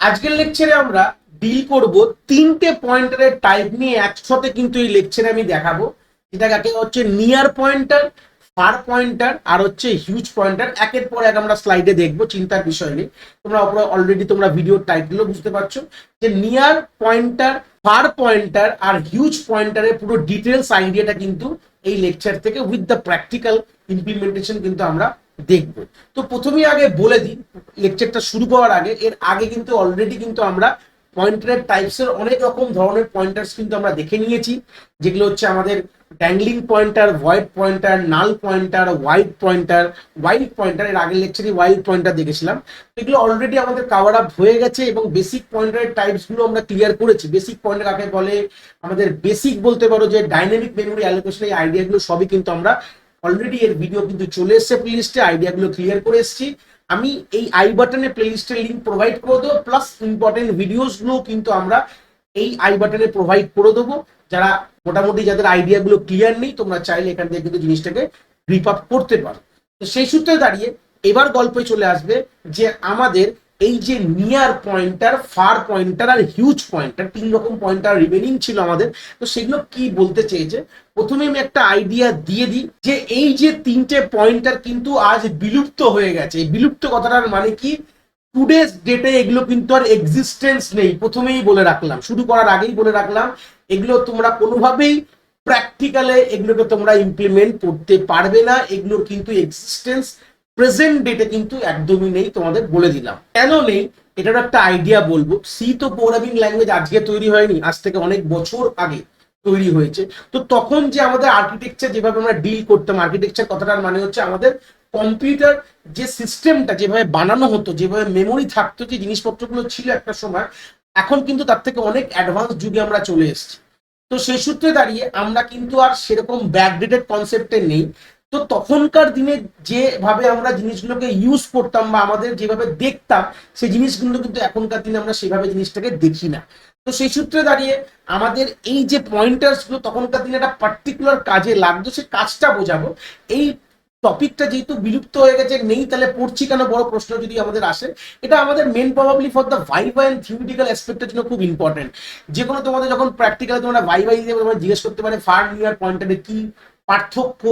আজকের লেকচারে আমরা ডিল করব তিনটে পয়েন্টারের টাইপ নিয়ে একসাথে, কিন্তু এই লেকচারে আমি দেখাবো যেটাকে হচ্ছে নিয়ার পয়েন্টার, ফার পয়েন্টার আর হচ্ছে হিউজ পয়েন্টার। একের পর এক আমরা স্লাইডে দেখবো, চিন্তার বিষয় নেই। তোমরা অলরেডি তোমরা ভিডিওর টাইটেলও বুঝতে পারছো যে নিয়ার পয়েন্টার, ফার পয়েন্টার আর হিউজ পয়েন্টারের পুরো ডিটেলস আইডিয়াটা কিন্তু এই লেকচার থেকে উইথ দ্য প্র্যাকটিক্যাল ইমপ্লিমেন্টেশন কিন্তু আমরা দেখবো। তো প্রথমেই আগে বলে দিই, লেকচারটা শুরু করার আগে, এর আগে কিন্তু অলরেডি কিন্তু আমরা পয়েন্টারের টাইপসের অনেক রকম ধরনের পয়েন্টার্স কিন্তু আমরা দেখে নিয়েছি, যেগুলো হচ্ছে আমাদের dangling pointer, void pointer, null pointer, wide pointer, wild pointer. এর আগের লেকচারে ওয়াইল্ড পয়েন্টার দেখেছিলাম। এগুলো অলরেডি আমাদের কভার আপ হয়ে গেছে এবং বেসিক পয়েন্টারের টাইপস গুলো আমরা ক্লিয়ার করেছি। বেসিক পয়েন্টার কাকে বলে, আমাদের বেসিক বলতে পারো যে ডাইনামিক মেমোরি অ্যালোকেশন, এই আইডিয়াগুলো সবই কিন্তু আমরা অলরেডি এর ভিডিও কিন্তু চলে এসছে প্লেলিস্টে, আইডিয়াগুলো ক্লিয়ার করে এসেছি। আমি এই আই বাটনে প্লেলিস্টের লিঙ্ক প্রোভাইড করে দেবো, প্লাস ইম্পর্টেন্ট ভিডিওসগুলো কিন্তু আমরা এই আই বাটনে প্রোভাইড করে দেবো। যারা মোটামুটি যাদের আইডিয়াগুলো ক্লিয়ার নেই, তোমরা চাইলে এখান থেকে কিন্তু জিনিসটাকে গ্রিপ আপ করতে পারো। তো সেই সূত্রে দাঁড়িয়ে এবার গল্পে চলে আসবে যে আমাদের এই যে নিয়ার পয়েন্টার, ফার পয়েন্টার আর হিউজ পয়েন্টার, তিন রকম পয়েন্টার রিমেনিং ছিল আমাদের। তো সেগুলো কি বলতে চেয়েছে, প্রথমে আমি একটা আইডিয়া দিয়ে দিই যে এই যে তিনটে পয়েন্টার কিন্তু আজ বিলুপ্ত হয়ে গেছে। এই বিলুপ্ত কথাটার মানে কি, টুডেজ ডেটে এগুলো কিন্তু আর এক্সিস্টেন্স নেই। প্রথমেই বলে রাখলাম, শুরু করার আগেই বলে রাখলাম, এগুলো তোমরা কোনোভাবেই প্র্যাকটিক্যালে এগুলোকে তোমরা ইমপ্লিমেন্ট করতে পারবে না। এগুলোর কিন্তু এক্সিস্টেন্স প্রেজেন্ট ডেটে কিন্তু একদমই নেই, তোমাদের বলে দিলাম। কেন নেই এটার একটা আইডিয়া বলবো। সি তো প্রোগ্রামিং ল্যাঙ্গুয়েজ আজকে তৈরি হয়নি, আজ থেকে অনেক বছর আগে তৈরি হয়েছে। তো তখন যে আমাদের আর্কিটেকচার যেভাবে আমরা ডিল করতাম, আর্কিটেকচার কথাটার মানে হচ্ছে আমাদের কম্পিউটার যে সিস্টেমটা যেভাবে বানানো হতো, যেভাবে মেমোরি থাকতো, যে জিনিসপত্রগুলো ছিল একটা সময়, এখন কিন্তু তার থেকে অনেক অ্যাডভান্স যুগে আমরা চলে এসেছি। তো সেই সূত্রে দাঁড়িয়ে আমরা কিন্তু আর সেরকম ব্যাকডেটেড কনসেপ্টে নেই। তো তখনকার দিনে যেভাবে আমরা জিনিসগুলোকে ইউজ করতাম বা আমাদের যেভাবে দেখতাম, সেই জিনিসগুলো কিন্তু এখনকার দিনে আমরা সেভাবে জিনিসটাকে দেখি না। তো সেই সূত্রে দাঁড়িয়ে আমাদের এই যে পয়েন্টার্স গুলো তখনকার দিনে একটা পার্টিকুলার কাজে লাগতো, সেই কাজটা বোঝাবো। এই টপিকটা যেহেতু বিলুপ্ত হয়ে গেছে, নেই, তাহলে পড়ছি কেন বড় প্রশ্ন যদি আমাদের আসে। এটা আমাদের main probably for the viva and theoretical অ্যাসপেক্টের জন্য খুব ইম্পর্টেন্ট। যে কোনো তোমাদের যখন প্র্যাকটিক্যাল তোমরা ভাইভা দিয়ে তোমরা জিজ্ঞেস করতে পারে ফার নিয়ার পয়েন্টারে কি পার্থক্য,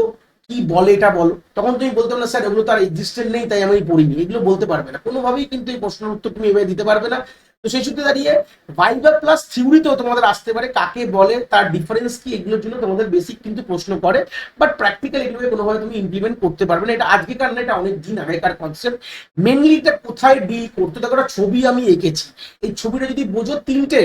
কি বলে এটা বলো, তখন তুমি বলতে পারো না স্যার এগুলো তার এক্সিস্টেন্ট নেই তাই আমি পড়িনি। এগুলো বলতে পারবে না কোনোভাবেই, কিন্তু এই প্রশ্নের উত্তর তুমি এভাবে দিতে পারবে না। তো সেই সূত্রে দাঁড়িয়ে ভাইভা প্লাস থিওরিতেও তোমাদের আসতে পারে কাকে বলে, তার ডিফারেন্স কি, এগুলোর জন্য তোমাদের বেসিক কিন্তু প্রশ্ন করে। বাট প্র্যাকটিক্যাল এগুলোকে কোনোভাবে তুমি ইমপ্লিমেন্ট করতে পারবে না। এটা আজকেকার না, এটা অনেক দিন আগেকার কনসেপ্ট। মেনলি এটা কোথায় ডিল করতে, দেখো একটা ছবি আমি এঁকেছি, এই ছবিটা যদি বোঝো, তিনটে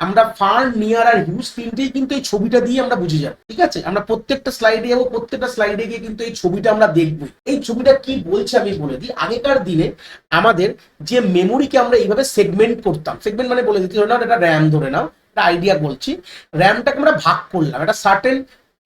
আমরা ফার, নিয়ার আর হিউজ তিনটেই কিন্তু এই ছবিটা দিয়ে আমরা বুঝে যাবো। ঠিক আছে, আমরা প্রত্যেকটা স্লাইডে যাবো, প্রত্যেকটা স্লাইডে গিয়ে কিন্তু এই ছবিটা আমরা দেখবো। এই ছবিটা কি বলছে আমি বলে দিই। আগেকার দিনে আমাদের যে মেমোরিকে আমরা এইভাবে সেগমেন্ট করতাম, সেগমেন্ট মানে বলে দিতে, ধরে নাও এটা র্যাম, ধরে নাও একটা আইডিয়া বলছি, র্যামটাকে আমরা ভাগ করলাম, একটা সার্টেন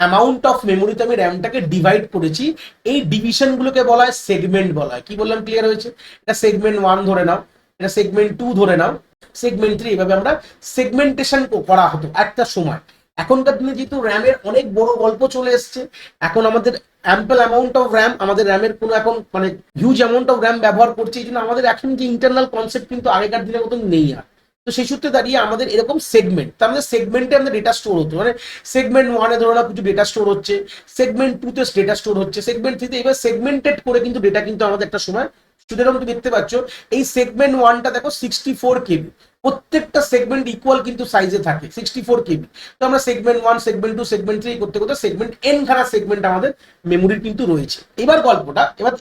অ্যামাউন্ট অফ মেমোরিতে আমি র্যামটাকে ডিভাইড করেছি। এই ডিভিশন গুলোকে বলা হয় সেগমেন্ট বলা হয়। কি বললাম, ক্লিয়ার হয়েছে? এটা সেগমেন্ট 1 ধরে নাও, এটা সেগমেন্ট 2 ধরে নাও, সেগমেন্ট 3, এভাবে আমরা সেগমেন্টেশন করা হতো একটা সময়। এখনকার দিনে যেহেতু র্যামের অনেক বড় গল্প চলে এসছে, এখন আমাদের অ্যাম্পল অ্যামাউন্ট অফ র্যাম, আমাদের র্যামের কোনো এখন মানে হিউজ অ্যামাউন্ট অফ র্যাম ব্যবহার করছে, এই জন্য আমাদের এখন যে ইন্টারনাল কনসেপ্ট কিন্তু আগেকার দিনের মতন নেই আর। তো সেই সূত্রে দাঁড়িয়ে আমাদের এরকম সেগমেন্ট, তার মধ্যে সেগমেন্টে আমাদের ডেটা স্টোর হতো, মানে সেগমেন্ট 1-এ ধরো না কিছু ডেটা স্টোর হচ্ছে, সেগমেন্ট 2-তে ডেটা স্টোর হচ্ছে, সেগমেন্ট 3-তে, এবার সেগমেন্টেড করে কিন্তু ডেটা কিন্তু আমাদের একটা সময়। সুতরাং তুমি দেখতে পাচ্ছ এই সেগমেন্ট 1টা দেখো 64 KB, প্রত্যেকটা সেগমেন্ট ইকুয়াল কিন্তু সাইজে থাকে 64 KB। তো আমরা সেগমেন্ট 1, সেগমেন্ট 2, সেগমেন্ট 3 করতে করতে সেগমেন্ট এন খানা সেগমেন্ট আমাদের মেমোরির কিন্তু রয়েছে। এবার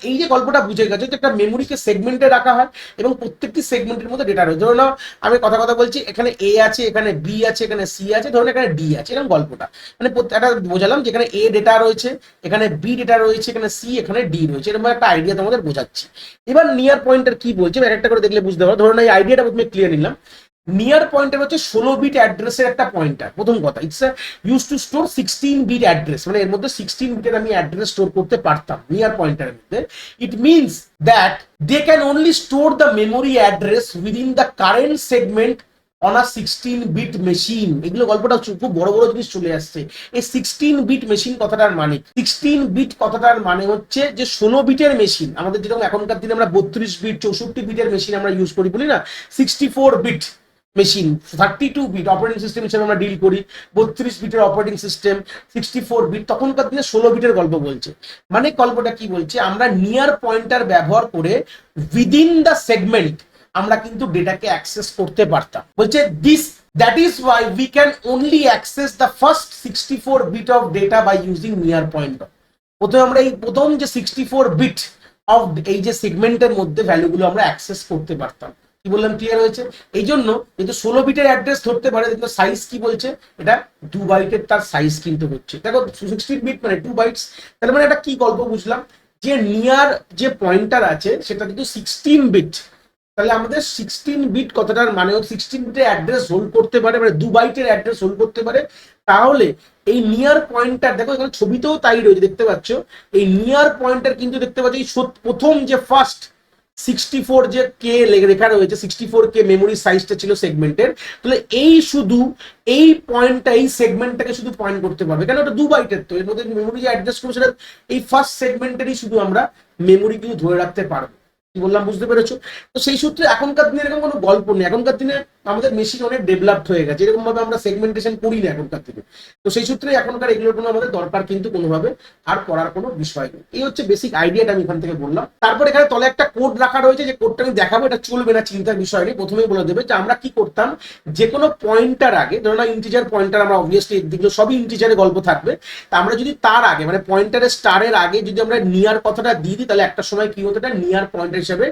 এই যে গল্পটা বুঝে গেছে যে একটা মেমোরিকে সেগমেন্টে রাখা হয় এবং প্রত্যেকটি সেগমেন্টের মধ্যে ডেটা রয়েছে। ধরো নাও আমি কথা বলছি, এখানে এ আছে, এখানে বি আছে, এখানে সি আছে, ধরুন এখানে ডি আছে, এরকম গল্পটা মানে একটা বোঝালাম যে এখানে এ ডেটা রয়েছে, এখানে বি ডেটা রয়েছে, এখানে সি, এখানে ডি রয়েছে, এরকম একটা আইডিয়া তোমাদের বোঝাচ্ছি। এবার নিয়ার পয়েন্টার কি বলছে একটা করে দেখলে বুঝতে পারো। ধরুন এই আইডিয়াটা প্রথমে ক্লিয়ার নিলাম। নিয়ার পয়েন্টার হচ্ছে 16 বিট অ্যাড্রেসের একটা পয়েন্টার। প্রথম কথা, it's used to store 16 bit address, মানে এর মধ্যে 16 বিটের আমি অ্যাড্রেস স্টোর করতে পারতাম নিয়ার পয়েন্টারের মধ্যে। It means that they can only store the memory address within the current segment on a 16 bit machine, এগুলো গল্পটা খুব বড় বড় জিনিস চলে আসছে। এই 16 বিট মেশিন কথাটার মানে, 16 বিট কথাটার মানে হচ্ছে যে 16 বিটের মেশিন। আমাদের যেরকম এখনকার দিনে আমরা 32 বিট 64 বিটের মেশিন আমরা ইউজ করি, বলি না 64 bit machine, 32 bit operating system হিসেবে আমরা ডিল করি, 32 বিটের অপারেটিং সিস্টেম, 64 বিট, তখনকার দিনে 16 বিটের গল্প বলছে। মানে গল্পটা কি বলছে, আমরা নিয়ার পয়েন্টার ব্যবহার করে উইদিন দ্য সেগমেন্ট আমরা কিন্তু ডেটাকে অ্যাক্সেস করতে পারতাম। বলছে this that is why we can only access the first 64 bit of data by using near pointer. প্রথমে আমরা এই প্রথম যে 64 বিট অফ এই যে সেগমেন্টের মধ্যে ভ্যালুগুলো আমরা অ্যাক্সেস করতে পারতাম। কি বললাম, ক্লিয়ার হয়েছে? এই জন্য যেহেতু 16 বিটের অ্যাড্রেস ধরতে পারে, কিন্তু সাইজ কি বলছে, এটা 2 বাইটের তার সাইজ কিন্তু হচ্ছে। দেখো 16 বিট মানে 2 বাইটস, তাহলে মানে এটা কি গল্প বুঝলাম, যে নিয়ার যে পয়েন্টার আছে সেটা কিন্তু 16 বিট। তাহলে আমাদের 16 বিট কথাটার মানে 16 বিটের অ্যাড্রেস হোল্ড করতে পারে, মানে 2 বাইটের অ্যাড্রেস হোল্ড করতে পারে। তাহলে এই নিয়ার পয়েন্টার, দেখো এখানে ছবিতেও তাই রয়েছে, দেখতে পাচ্ছ এই নিয়ার পয়েন্টার কিন্তু দেখতে পাচ্ছ এই প্রথম যে ফার্স্ট 64 যে কে লেখা রয়েছে, 64K মেমোরি সাইজটা ছিল সেগমেন্টের। তাহলে এই শুধু এই পয়েন্টটা, এই সেগমেন্টটাকে শুধু পয়েন্ট করতে পারবে, কেন ওটা 2 বাইটের, তো এর মধ্যে মেমোরি যে অ্যাড্রেস করবো সেটা এই ফার্স্ট সেগমেন্টেরই শুধু আমরা মেমোরি কিন্তু ধরে রাখতে পারবো। কি বললাম, বুঝতে পেরেছো? তো সেই সূত্রে এখনকার দিনে এরকম কোনো গল্প নেই। এখনকার দিনে আমাদের মেশিন অনেক ডেভেলপড হয়ে গেছে, এরকম ভাবে আমরা সেগমেন্টেশন করি না এখনকার দিনে। তো সেই সূত্রে এখনকার এগুলোর কোনো আমাদের দরকার কিন্তু কোনোভাবে আর করার কোনো বিষয় নেই। এই হচ্ছে বেসিক আইডিয়াটা আমি এখান থেকে বললাম। তারপর এখানে তলে একটা কোড রাখা রয়েছে, যে কোডটা আমি দেখাবো, এটা চলবে না, চিন্তার বিষয় নেই। প্রথমেই বলে দেবে যে আমরা কি করতাম, যে কোনো পয়েন্টার আগে, ধরো না ইন্টিজার পয়েন্টার, আমরা অবভিয়াসলি এগুলো সবই ইন্টিজারে গল্প থাকবে, তা আমরা যদি তার আগে মানে পয়েন্টারের স্টারের আগে যদি আমরা নিয়ার কথাটা দিয়ে দিই, তাহলে একটা সময় কি হতো, এটা নিয়ার পয়েন্টার হিসেবে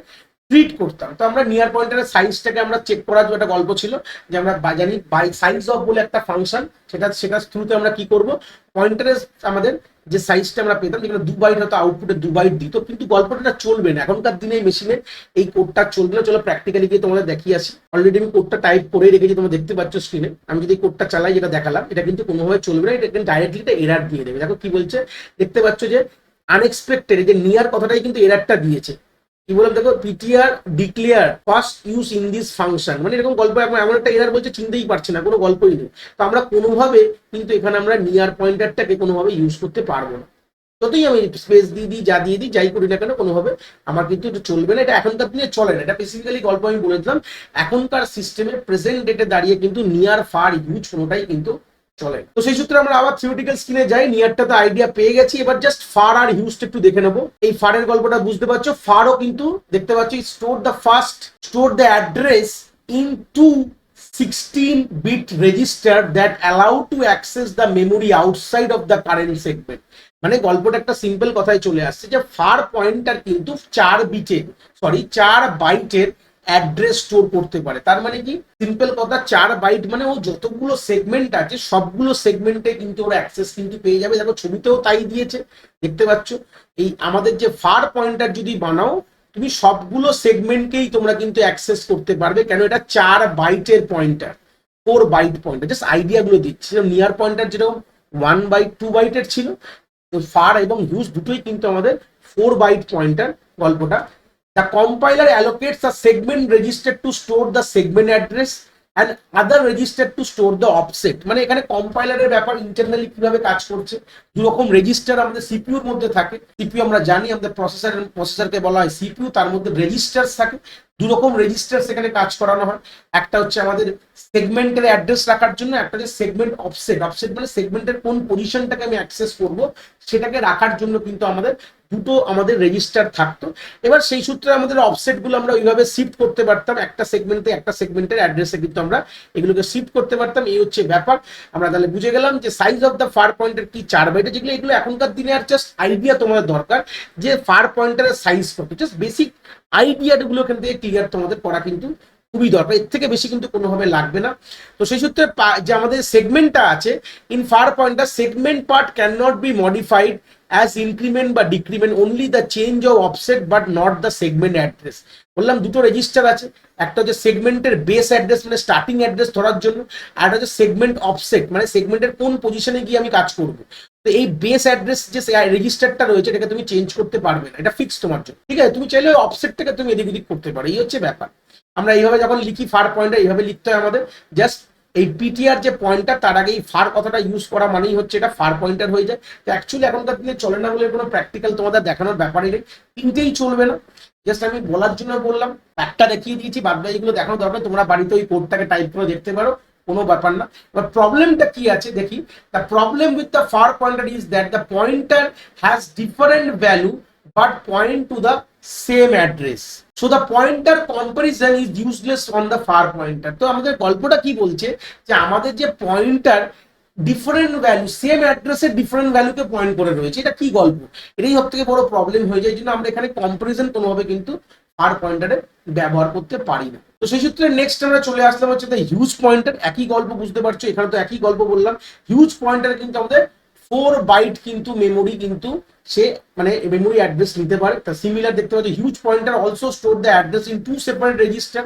ট্রিট করতাম। তো আমরা নিয়ার পয়েন্টারের সাইজটাকে আমরা চেক করার যে একটা গল্প ছিল, যে আমরা জানি বাই সাইজ অফ বলে একটা ফাংশন, সেটার থ্রুতে আমরা কি করব, পয়েন্টারের আমাদের যে সাইজটা আমরা পেতাম, যেখানে 2 বাইট হতো, আউটপুটে 2 বাইট দিত, কিন্তু গল্পটা চলবে না এখনকার দিনে এই মেশিনে, এই কোডটা চলবে না। চলো প্র্যাকটিক্যালি গিয়ে তোমাদের দেখিয়ে আসি। অলরেডি আমি কোডটা টাইপ করে রেখেছি, তোমরা দেখতে পাচ্ছ স্ক্রিনে। আমি যদি কোডটা চালাই, যেটা দেখালাম, এটা কিন্তু কোনোভাবে চলবে না, এটা ডাইরেক্টলি একটা এরার দিয়ে দেবে। দেখো কি বলছে, দেখতে পাচ্ছ যে আনএক্সপেক্টেড, যে নিয়ার কথাটাই কিন্তু এরারটা দিয়েছে। কি বললাম দেখো, PTR declare first use in this function, মানে এরকম গল্প এমন একটা এরার বলছে, চিনতেই পারছে না, কোনো গল্পই নেই। তো আমরা কোনোভাবে কিন্তু এখানে আমরা নিয়ার পয়েন্টারটাকে কোনোভাবে ইউজ করতে পারবো না। যতই আমি স্পেস দিয়ে দিই, যা দিয়ে দিই, যাই করি না কেন, কোনোভাবে আমার কিন্তু এটা চলবে না। এটা এখনকার দিনে চলে না, এটা স্পেসিফিক্যালি গল্প আমি বলে দিলাম। এখনকার সিস্টেমে প্রেজেন্ট ডেটে দাঁড়িয়ে কিন্তু নিয়ার ফার ইউজ কোনোটাই কিন্তু চলে। তো সেই সূত্রে আমরা আবার থিওরিটিক্যাল স্কিলে যাই। নিয়ারটা তো আইডিয়া পেয়ে গেছি, এবার জাস্ট ফার আর হিউজটা একটু দেখে নেবো। এই ফারের গল্পটা বুঝতে পারছো, ফারও কিন্তু দেখতে পাচ্ছ store the address in two 16-bit register that allow to access the memory outside of the current segment। মানে গল্পটা একটা সিম্পল কথায় চলে আসছে, যে ফার পয়েন্টার কিন্তু 4 বাইটের অ্যাড্রেস স্টোর করতে পারে। তার মানে কি, সিম্পল কথা, 4 বাইট মানে ও যতগুলো সেগমেন্ট আছে সবগুলো সেগমেন্টে কিন্তু ওর অ্যাক্সেস কিন্তু পেয়ে যাবে। দেখো ছবিতেও তাই দিয়েছে, দেখতে পাচ্ছ। এই আমাদের যে ফার পয়েন্টার যদি বানাও, তুমি সবগুলো সেগমেন্টকেই তোমরা কিন্তু অ্যাক্সেস করতে পারবে। কেন, এটা 4 বাইটের pointer, 4 byte pointer. Just idea গুলো দিচ্ছি। নিয়ার পয়েন্টার যেরকম 1 বাইট 2 বাইটের ছিল, তো ফার এবং হিউজ দুটোই কিন্তু আমাদের 4 বাইট পয়েন্টার গল্পটা। The compiler allocates a segment register to store the segment address and other register to store the offset। মানে এখানে কম্পাইলারের ব্যাপার ইন্টারনালি কিভাবে কাজ করছে, দুরকম রেজিস্টার আমাদের সিপিইউর মধ্যে থাকে। সিপিইউ আমরা জানি, আমাদের প্রসেসরকে বলা হয় সিপিইউ, তার মধ্যে রেজিস্টার থাকে। দুরকম রেজিস্টার সেখানে কাজ করানো হয়। একটা হচ্ছে আমাদের সেগমেন্টের অ্যাড্রেস রাখার জন্য, একটা হচ্ছে সেগমেন্ট অফসেট। অফসেট মানে সেগমেন্টের কোন পজিশনটাকে আমি অ্যাক্সেস করব সেটাকে রাখার জন্য কিন্তু দুটো আমাদের রেজিস্টার থাকতো। এবার সেই সূত্রে আমাদের অফসেট গুলো আমরা ওইভাবে শিফট করতে পারতাম, একটা সেগমেন্টের অ্যাড্রেসে কিন্তু আমরা এগুলোকে শিফট করতে পারতাম। এই হচ্ছে ব্যাপার। আমরা তাহলে বুঝে গেলাম যে size of the far pointer কি 4 বাইটে, যেগুলো এগুলো এখনকার দিনে আর জাস্ট আইডিয়া তোমাদের দরকার, যে ফার পয়েন্টারের সাইজ কত, জাস্ট বেসিক আইডিয়াগুলো এখান থেকে ক্লিয়ার তোমাদের করা কিন্তু খুবই দরকার। এর থেকে বেশি কিন্তু কোনোভাবে লাগবে না। তো সেই সূত্রে যে আমাদের সেগমেন্টটা আছে, in far pointer segment part can not be modified as increment বা decrement, only the change of offset but not the segment address। বললাম দুটো রেজিস্টার আছে, একটা হচ্ছে সেগমেন্টের বেস অ্যাড্রেস মানে স্টার্টিং অ্যাড্রেস ধরার জন্য, আর একটা হচ্ছে সেগমেন্ট অফসেট মানে সেগমেন্টের কোন পজিশনে গিয়ে আমি কাজ করব। তো এই বেস অ্যাড্রেস যে রেজিস্টারটা রয়েছে, এটাকে তুমি চেঞ্জ করতে পারবে না, এটা ফিক্স তোমার জন্য। ঠিক আছে, তুমি চাইলে অফসেটটাকে তুমি এদিক ওদিক করতে পারো। এই হচ্ছে ব্যাপার। আমরা এইভাবে যখন লিখি ফার পয়েন্টার এইভাবে লিখতে হয় আমাদের, জাস্ট এই পিটিআর যে পয়েন্টার তার আগে এই ফার কথাটা ইউজ করা মানেই হচ্ছে এটা ফার পয়েন্টার হয়ে যায়। তো অ্যাকচুয়ালি এখনকার দিনে চলে না বলে কোনো প্র্যাকটিক্যাল তোমাদের দেখানোর ব্যাপারই নেই, তিনটেই চলবে না, জাস্ট আমি বলার জন্য বললাম, একটা দেখিয়ে দিয়েছি, বাদ বাকিগুলো দেখানো দরকার, তোমরা বাড়িতে ওই কোডটাকে টাইপ করে দেখতে পারো, কোনো ব্যাপার না। এবার প্রবলেমটা কি আছে দেখি, the problem with the far pointer is that the pointer has different value but point to the same address, so the pointer comparison is useless on the far pointer। তো আমাদের গল্পটা কি বলছে যে আমাদের যে পয়েন্টার ডিফারেন্ট ভ্যালু সেম অ্যাড্রেসের different ভ্যালুকে পয়েন্ট করে রয়েছে, এটা কি গল্প, এটাই সব থেকে বড় প্রবলেম হয়ে যায়। এই জন্য আমরা এখানে কম্পারিজন কোনোভাবে কিন্তু ফার পয়েন্টারে ব্যবহার করতে পারি না। তো সেই সূত্রে নেক্সট আমরা চলে আসলাম হচ্ছে দ্য হিউজ পয়েন্টার, একই গল্প, বুঝতে পারছো এখানে তো একই গল্প বললাম। হিউজ পয়েন্টারে কিন্তু আমাদের 4 বাইট কিন্তু মেমোরি কিন্তু সে মানে মেমোরি অ্যাড্রেস নিতে পারে। তা সিমিলার দেখতে পাচ্ছি huge pointer also store the address in 2 separate register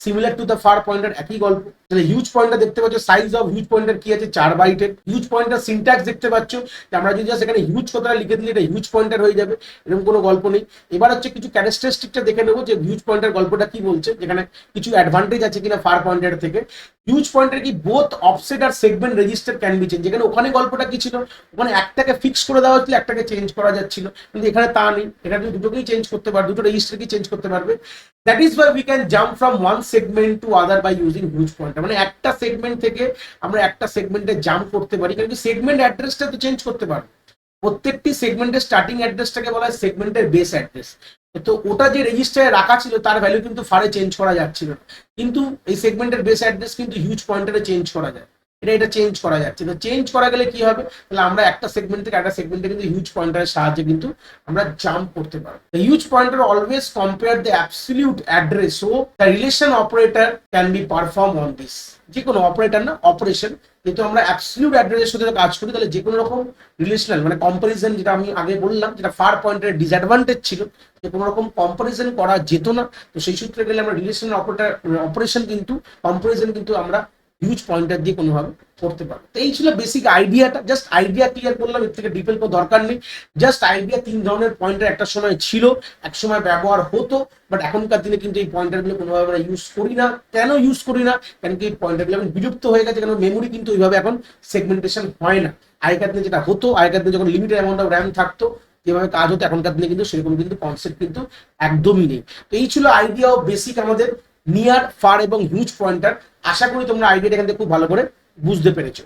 similar to the far pointer, একই গল্প। তাহলে হিউজ পয়েন্টার দেখতে পাচ্ছ সাইজ অফ হিউজ পয়েন্টার কি আছে 4 বাইটের। হিউজ পয়েন্টার সিনট্যাক্স দেখতে পাচ্ছ যে আমরা যদি সেখানে হিউজ কথাটা লিখে দিলে এটা হিউজ পয়েন্টার হয়ে যাবে, এরকম কোনো গল্প নেই। এবার হচ্ছে কিছু ক্যারেক্টারিস্টিকটা দেখে নেবো যে হিউজ পয়েন্টার গল্পটা কি বলছে, যেখানে কিছু অ্যাডভান্টেজ আছে কিনা ফার পয়েন্টার থেকে। হিউজ পয়েন্টার কি বোথ অফসেট আর segment register can be change, যেখানে ওখানে গল্পটা কি ছিল, ওখানে একটাকে ফিক্স করে দেওয়া হচ্ছিল, একটাকে চেঞ্জ করা যাচ্ছিল, কিন্তু এখানে তা নেই, এখানে দুটোকেই চেঞ্জ করতে পারবে, দুটো রেজিস্টারকেই চেঞ্জ করতে পারবে। That is why we can jump from one segment to other by using huge pointer, মানে একটা সেগমেন্ট থেকে আমরা একটা সেগমেন্টে জাম্প করতে পারি, কারণ সেগমেন্ট অ্যাড্রেসটা তো চেঞ্জ করতে পারবো। প্রত্যেকটি সেগমেন্টের স্টার্টিং অ্যাড্রেসটাকে বলা হয় সেগমেন্টের বেস অ্যাড্রেস। তো ওটা যে রেজিস্টারে রাখা ছিল তার ভ্যালু কিন্তু ফারে চেঞ্জ করা যাচ্ছিল না, কিন্তু এই সেগমেন্টের বেস অ্যাড্রেস কিন্তু হিউজ পয়েন্টারে চেঞ্জ করা যায়, এটা চেঞ্জ করা যাচ্ছে। তো চেঞ্জ করা গেলে কি হবে, তাহলে আমরা একটা সেগমেন্ট থেকে একটা সেগমেন্টে কিন্তু হিউজ পয়েন্টারের সাহায্যে কিন্তু আমরা জাম্প করতে পারবো। The huge pointer always compare the absolute address, so the relation operator can be perform on this. যে কোনো অপারেটর না অপারেশন, যেহেতু আমরা অ্যাবসলিউট অ্যাড্রেসের সাথে কাজ করি, তাহলে যে কোনো রকম রিলেশনাল মানে কম্পারিজন, যেটা আমি আগে বললাম যেটা ফার পয়েন্টারের ডিসঅ্যাডভান্টেজ ছিল, যে কোনো রকম কম্পারিজন করা যেত না। তো সেই সূত্রে গেলে আমরা রিলেশনাল অপারেশন কিন্তু কম্পারিজন কিন্তু আমরা হিউজ পয়েন্টার দিয়ে কোনোভাবে করতে পারবো। তো এই ছিল বেসিক আইডিয়াটা, জাস্ট আইডিয়া ক্লিয়ার করলাম, এর থেকে ডিপেল কোনো দরকার নেই। জাস্ট আইডিয়া 3 ধরনের পয়েন্টার একটা সময় ছিল, এক সময় ব্যবহার হতো, বাট এখনকার দিনে কিন্তু এই পয়েন্টারগুলো কোনোভাবে আমরা ইউজ করি না। কেন ইউজ করি না, কারণ কি এই পয়েন্টারগুলো এখন বিলুপ্ত হয়ে গেছে, কারণ মেমোরি কিন্তু ওইভাবে এখন সেগমেন্টেশন হয় না। আগেকার দিনে যেটা হতো, আগেকার দিনে যখন লিমিটেড অ্যামাউন্ট অফ র্যাম থাকতো যেভাবে কাজ হতো, এখনকার দিনে কিন্তু সেরকম কিন্তু কনসেপ্ট কিন্তু একদমই নেই। তো এই ছিল আইডিয়া ও বেসিক আমাদের নিয়ার, ফার এবং হিউজ পয়েন্টার। আশা করি তোমরা আইডিয়াটা এখান থেকে খুব ভালো করে বুঝতে পেরেছো।